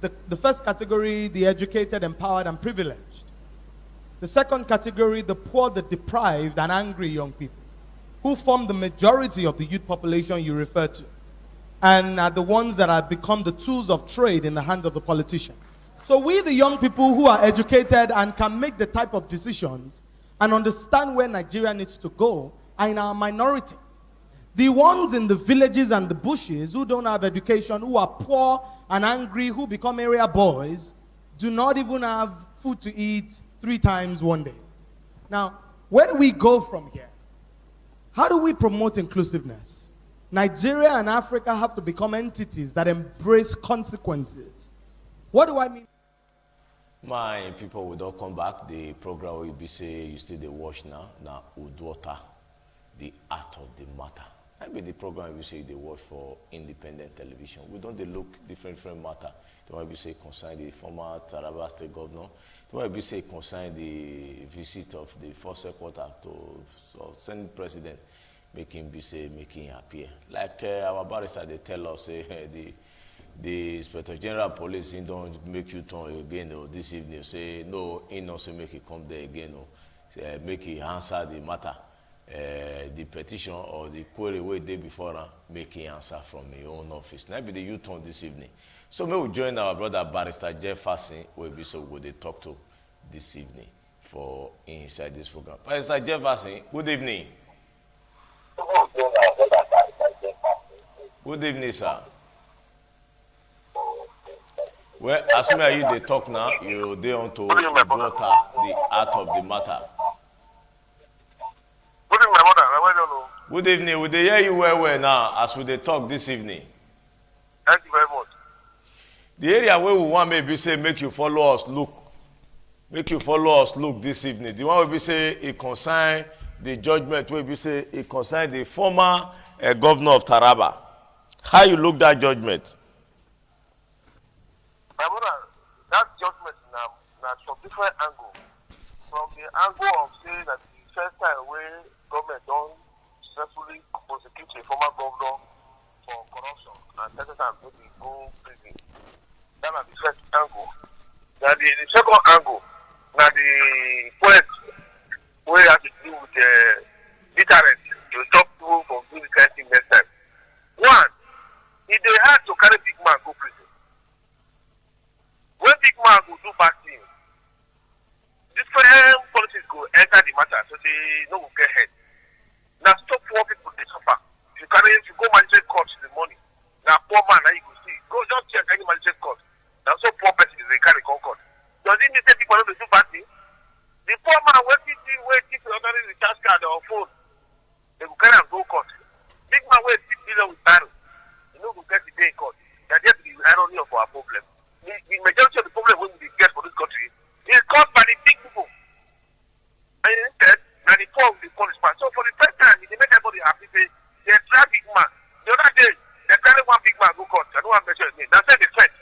The first category, the educated, empowered, and privileged. The second category, the poor, the deprived, and angry young people, who form the majority of the youth population you refer to, and are the ones that have become the tools of trade in the hands of the politicians. So we, the young people who are educated and can make the type of decisions and understand where Nigeria needs to go, are in our minority. The ones in the villages and the bushes who don't have education, who are poor and angry, who become area boys, do not even have food to eat 3 times one day. Now, where do we go from here? How do we promote inclusiveness? Nigeria and Africa have to become entities that embrace consequences. What do I mean? My people will not come back. The program will be say you still they watch now. Now Uduota, the art of the matter. I mean the program we say they watch for independent television. We don't they look different matter. The one we say concern the former Taraba State Governor. The one we say concern the visit of the first quarter to Senate President, making be say making appear. Like our barrister they tell us the Inspector General Police he don't make you turn again or this evening say no he not say make it come there again or say, make it answer the matter. The petition or the query way day before make an answer from your own office. Now be the youth on this evening. So may we join our brother barrister Jefferson will be so good they talk to this evening for inside this program. Barrister Jefferson, good evening. Good evening, sir. Well, as me and you they talk now, you they on to Uduota, the art of the matter. Good evening. We dey hear you well now as we dey talk this evening. Thank you very much. The area where we want maybe say make you follow us look. Make you follow us look this evening. The one where we say it concern the judgment where we say it concern the former governor of Taraba. How you look that judgment? My brother, that judgment now from different angle. From the angle of saying that the first time where government don't successfully prosecute a former governor for corruption and second time maybe go prison. That's the first angle. Now the second angle, now the point where you have to do with deterrence to stop people from doing the kind of thing next time. One, if they had to carry big man go prison. When big man go do bad things, different policies go enter the matter so they no go get head. Now stop poor people they suffer. If you go magistrate court in the morning, now poor man now you go see. Go just check any magistrate court. Now so poor person they carry concord. Does it mean that people don't do bad things? The poor man waiting ordering the cash card or phone, they go carry and go court. Big man wait 6 million with barrel. You know go get the day in court. That's just the irony of our problem. The majority of the problem we get for this country is caused by the big people. And instead, now the poor will be punishment. So for the first time, they make everybody happy. They They drive big man. The other day, they carry one big man go court. I don't want to mention his name. That's why they threat.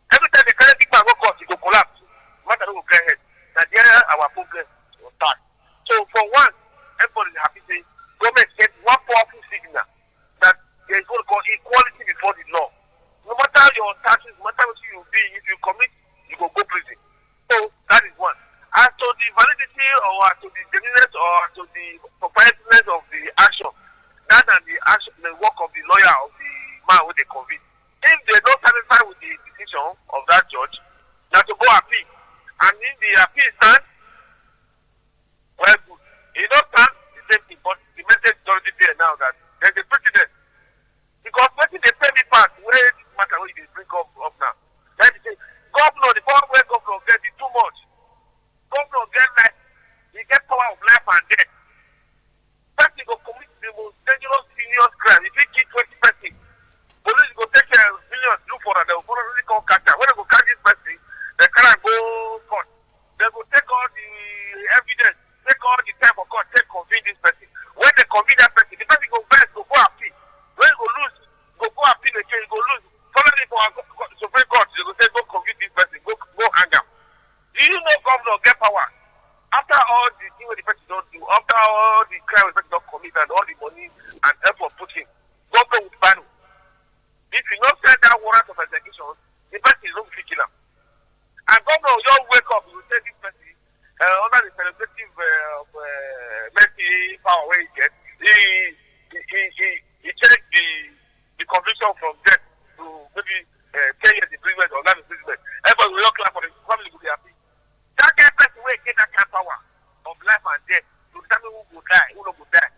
Every time they carry big man go court, he go collapse. Matter will get head. That there our problem will start. So for one, everybody is happy saying government get one powerful signal that there is what we call equality before the law. No matter your taxes, no matter what you be, if you commit, you go prison. So that is one. As to the validity or as to the genuineness or as to the proprietariness of the action, that and the action, the work of the lawyer of the man who they convict. If they don't satisfy with the decision of that judge, now to go appeal. And if the appeal stands, well, good. It don't stand, the same thing. But the message is already there now that there's a precedent. Because when they pay me back, where this matter where they bring up now, then they say, governor, the power where governor gets is too much. Governor get like, he get power of life and death. Person go commit the most dangerous, serious crime. If he kill 20 person, police go take millions, look for her, they will probably call catch her. When they go catch this person, they cannot go court. They go take all the evidence, take all the time for court, take convict this person. When they convict that person, the person go best, go appeal. When you go lose, go appeal again, you go lose. Finally for Supreme Court, they go say go convict this person, go hang am. Do you know governor get power? After all the thing the person don't do, after all the crime the person don't commit and all the money and effort put in, governor will ban him. If you not send that warrant of execution, the person is not fit kill him. And governor will just wake up, he will say this person, under the celebrative mercy power where he gets, he changed the conviction from death to maybe 10 years imprisonment or life imprisonment. Everybody will not clap for the family will be happy. That kind of person will get that kind of power of life and death to determine who will die, who not will die.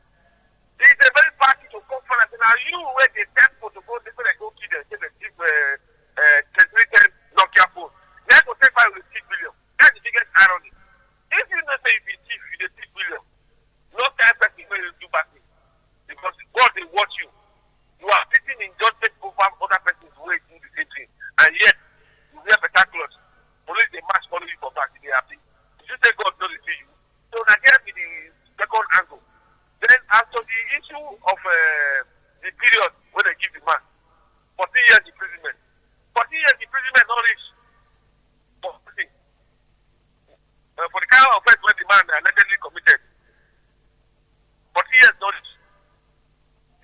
It is a very bad thing to come from and say, now you wait a temple to go, they go kill them, say they give 10 Nokia phone. They go take 5 with 6 billion. That's the biggest irony. If you don't say if you thief, you 6 billion. No time person will do bad things. Because God will watch you. You are sitting in judgment over other person's way to do the same thing. And yet, you wear better clothes. Police they must follow you for back if they are happy. If you say God doesn't see you, so that can be the second angle. Then after the issue of the period when they give the man 14 years imprisonment. 14 years imprisonment not reach for the kind of offense when the man allegedly committed. 14 years not reach.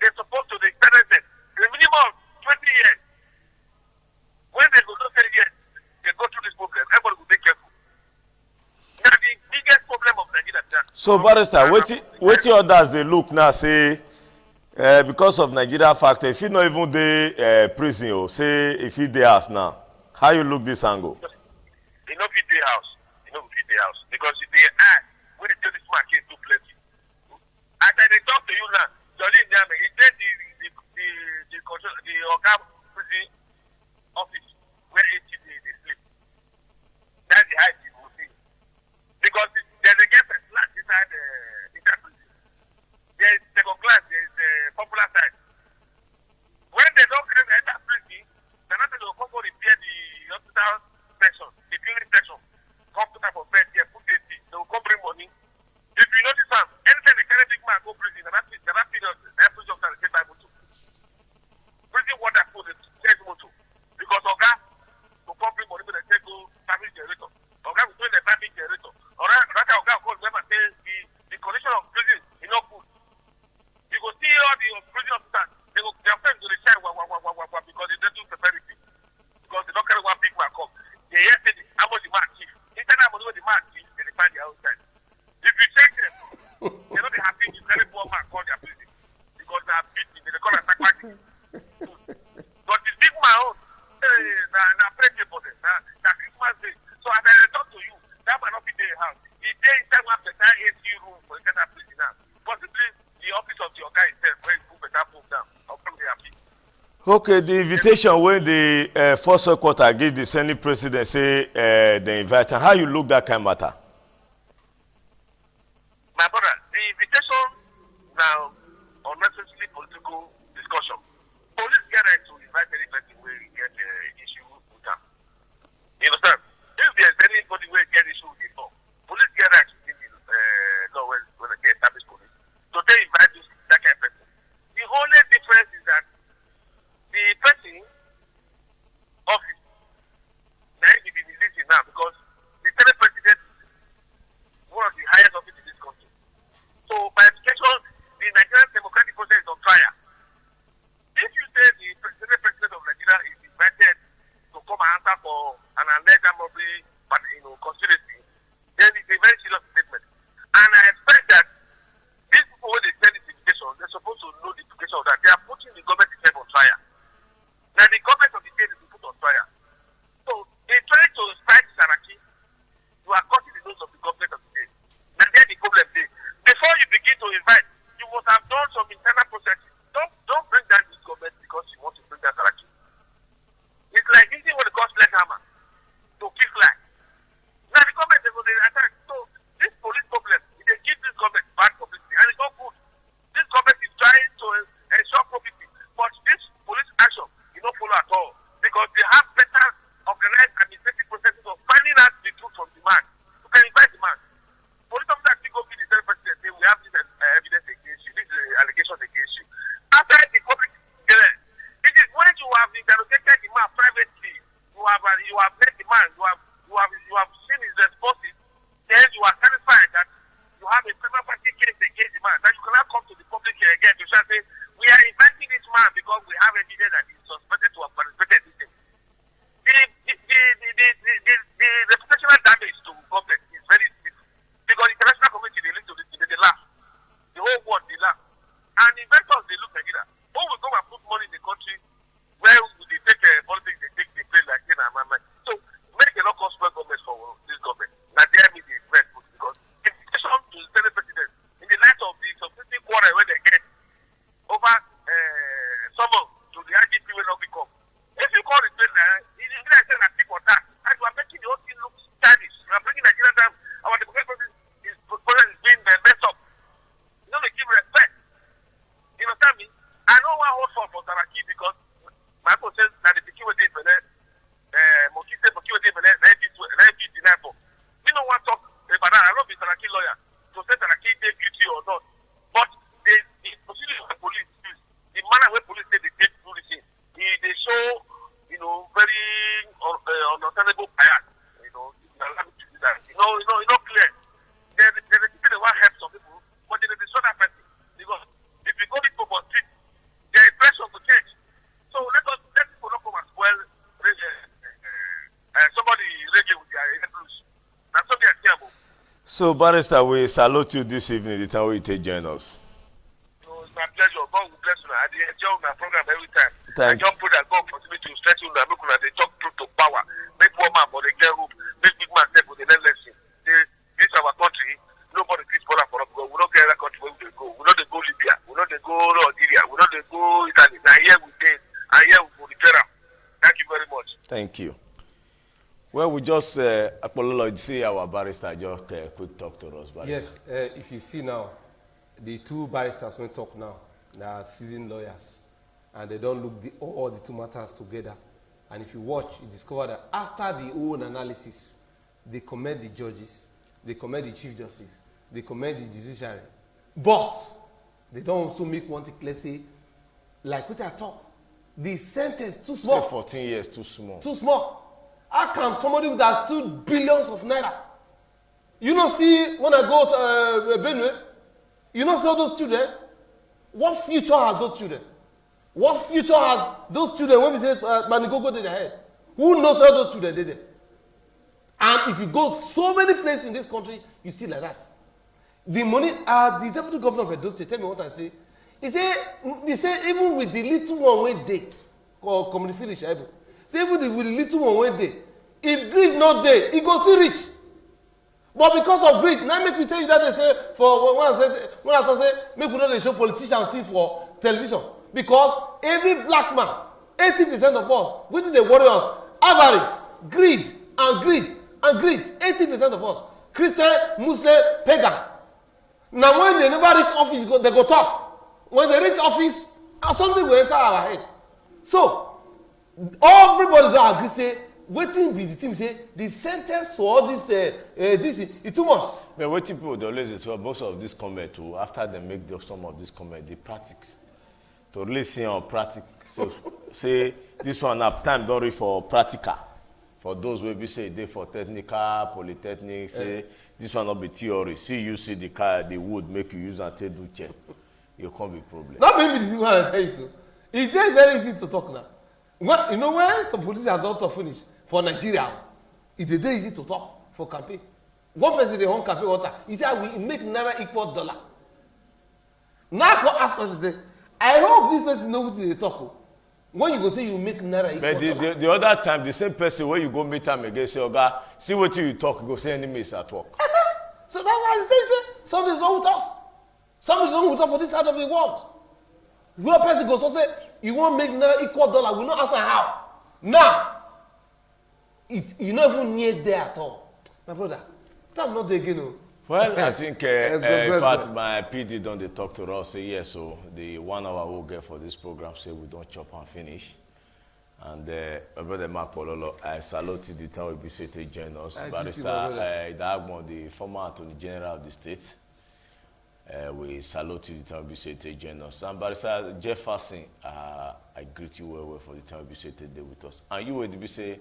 They're supposed to extend them the minimum of 20 years. When they go not say yes, they go through this problem. Everybody will be careful. Now the biggest problem of Nigeria is that. So barrister, what others they look now say because of Nigeria factor, if you not even the prison or say if you the house now, how you look this angle? You know fit the house. You know fit the house. Because if they ask when they tell this man case too plenty. As I talk to you now, Jolene Nyame, he did the Oga prison office where HTD they sleep. That's the height you will see. Because there's a guest class inside prison. There is second class, there is popular side. When they don't enter prison, they're not going to come for repair the hospital section, the building section. Come to type of bed here, put AC, they will come bring money. If you notice them, anytime they carry big man go prison, they're not period, they're prison officer, they take Bible too. Prison water food, they take motor. Because Oga will come bring money when they take go family generator. Oga will do the family generator. Or that Oga will call them and say the condition of prison is not good. You go see all the prison officers, their friends go to shine because they don't do severity. Because they don't carry one big man come. They hear say how much the man chief. Instead of how much the man chief, they find their outside. If you check them, they're not happy to carry poor man call their prison. Because they are beating, they call it sacrifice. But the big man own, na pray for them, na Christmas day. So as I talk to you, that man not be there house. He dey inside one better AC room for inside prison now. Possibly the office of the Oga itself where he put better food down. I'll probably happy. Okay, the invitation when the first quarter give the Senate president say they invite him, how you look that kind of matter? My brother, the invitation now unnecessarily political discussion. Police get right to invite any person where we get issue with them. You understand? If there's anybody where get issue with it, police get right to give the law when they get established police. So they invite that kind of person. for an alleged robbery, conspiracy, then it's a very serious statement. And I expect that these people, when they send this invitation, they're supposed to know the implication of that. They are putting the government itself on trial. Now, the government of the state is put on trial. So, they try to strike Saraki. You are cutting the nose of the government of the state. And then the problem is, before you begin to invite, you must have done some internal processes. Don't bring down this government because you want to bring down Saraki. It's like using what they call sledgehammer to kill fly. Now the government is going to attack. So this police problem, they give this government bad publicity, and it's not good. This government is trying to ensure publicity, but this police action is not follow at all because they have better organized administrative processes of finding out the truth from the man. You can invite the man. Police officer still go to the same president say we have this evidence against you, this allegations against you. After the public it is when you have interrogated the man privately, you have met the man, you have seen his responses, then you are satisfied that you have a prima facie case against the man, that you cannot come to the public here again to say we are inviting this man because we have evidence that he is suspected to have participated in this. The reputational damage to government is very steep because the international community they link to they laugh. The whole world they laugh. And investors they look like it. Who will go and put money in the country where they take politics, they play like in our mind. So make a local small government for this government. Now they mean the invest because invitation to the Senate president in the light of the substitute quarrel when they get over someone to the IGP will not become. If you call the president, it is like saying a tip or that, and you are making the whole thing look stylish. You are bringing Nigeria down. Our democratic process is being messed up. You don't give respect. You know what I mean? I know one hold for Saraki because my uncle says that the Biki was there for that. Moki said Moki was there for that. 1959 for. We don't want to talk about that. I don't be Saraki lawyer to say Saraki is guilty or not. But the procedure of the police, the manner where police say they take do this thing, they show, very untenable bias. It's not clear. There's a people that want to help some people, but they destroy that person. Because if you go to people on street, there is pressure to change. So let people not come and spoil somebody reggae with their blues. That's something I care about. So, Barrister, we salute you this evening, the time we take join us. So it's my pleasure. God will bless you. I enjoy my program every time. Thank I just pray that God continue to stretch you and make you they talk truth to power. Make one man for the get rope. Make big man step with the next lesson. This is our country. Nobody can spoil for us because we don't get that country where we go. We know they go Libya. We know they go Nigeria. We know they go Italy. Now here we did. And here we go the terror. Thank you very much. Thank you. Well, we just see our barrister just quick talk to us. Barrister. Yes, if you see now, the two barristers when talk now, they are seasoned lawyers, and they don't look all the two matters together. And if you watch, you discover that after the own analysis, they commend the judges, they commend the chief justice, they commend the judiciary, but they don't also make one thing clear, say, like what I talk, the sentence too small. Say 14 years too small. Too small. How can somebody who has 2 billions of naira? You don't see when I go to Benue, you don't see all those children. What future has those children? What future has those children when we say Manigogo to their head? Who knows how those children did it? And if you go so many places in this country, you see like that. The money, the deputy governor of Edo State, tell me what I say. He say even with the little one way day, or community finish able. Say even with the little one way day, if greed not there, it goes still rich. But because of greed, now make me tell you that they say for when I say make we not show politicians things for television. Because every black man, 80% of us, which is the warriors, avarice, greed, and greed, and greed. 80% of us, Christian, Muslim, pagan. Now when they never reach office, they go talk. When they reach office, something will enter our heads. So everybody don't agree say waiting be the team say the sentence to all this this is too much. But what people they always say most of this comment too after they make some of this comment the practice to listen on practice. So say this one up time don't reach for practical for those wey be say they for technical polytechnic say this one not be theory. See you see the car the wood make you use and take do check. You can't be problem. Not maybe this is what I tell you to. It's very easy to talk now. Well, you know when some politicians don't talk finish for Nigeria. It's a day easy to talk for campaign. One person dey on campaign water. He say we make naira equal dollar. Now I go ask us say, I hope this person know what they talk. When you go say you make naira equal dollar. But the other time, the same person when you go meet him again say, Oga, see what you talk, you go say enemies at work. So that's why they say something is wrong with us. Something is wrong with us for this side of the world. Your person goes so say you want make naira equal dollar, we not answer how. Now, you not even near there at all, my brother. I'm not there again. Well, I think in fact my PD don't they talk to us say yes. So the 1 hour we'll get for this program say we don't chop and finish. And my brother Mark Pololo, I salute the time we be to join us. Barrister Idagmo, the former Attorney General of the state. We salute you the time we be to join us. And Barrister Jefferson, I greet you well for the time we be today with us. And you will be say,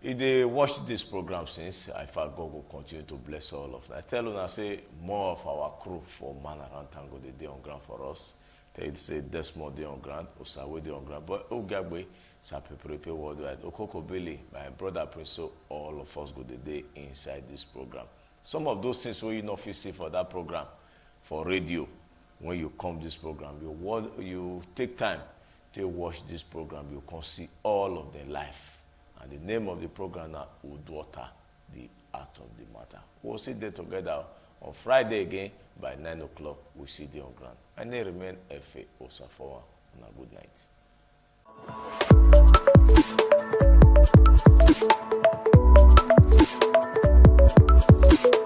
if they watch this program since, I thought God will continue to bless all of them. I tell you, I say more of our crew for Man Around Tango, the day on ground for us. They say Desmond day on ground, Osawe day on ground, but Ogagwe, Sapeprepe worldwide, Okoko Bele, my brother Prince, all of us go the day inside this program. Some of those things where you not feel safe for that program, for radio, when you come this program, you take time to watch this program, you can see all of their life. And the name of the program now, Uduota, the art of the matter. We'll sit there together on Friday again by 9 o'clock. We'll see the on ground. And they remain F.A. Osafoa. And a good night.